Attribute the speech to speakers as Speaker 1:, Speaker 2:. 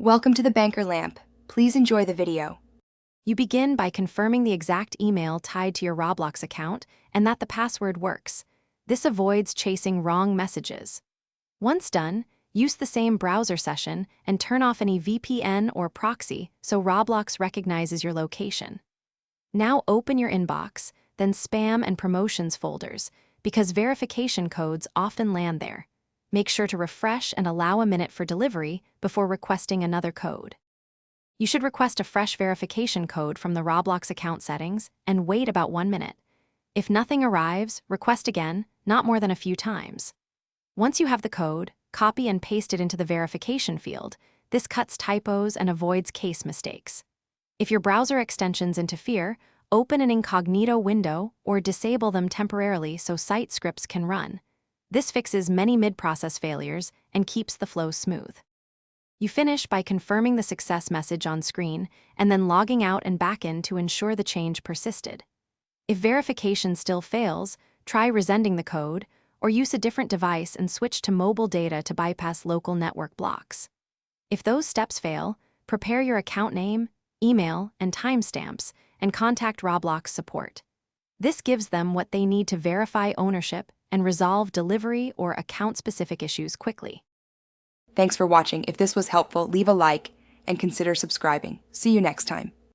Speaker 1: Welcome to the Banker Lamp. Please enjoy the video.
Speaker 2: You begin by confirming the exact email tied to your Roblox account and that the password works. This avoids chasing wrong messages. Once done, use the same browser session and turn off any VPN or proxy so Roblox recognizes your location. Now open your inbox, then spam and promotions folders, because verification codes often land there. Make sure to refresh and allow a minute for delivery before requesting another code. You should request a fresh verification code from the Roblox account settings and wait about 1 minute. If nothing arrives, request again, not more than a few times. Once you have the code, copy and paste it into the verification field. This cuts typos and avoids case mistakes. If your browser extensions interfere, open an incognito window or disable them temporarily so site scripts can run. This fixes many mid-process failures and keeps the flow smooth. You finish by confirming the success message on screen and then logging out and back in to ensure the change persisted. If verification still fails, try resending the code or use a different device and switch to mobile data to bypass local network blocks. If those steps fail, prepare your account name, email, and timestamps and contact Roblox support. This gives them what they need to verify ownership and resolve delivery or account-specific issues quickly.
Speaker 1: Thanks for watching. If this was helpful, leave a like and consider subscribing. See you next time.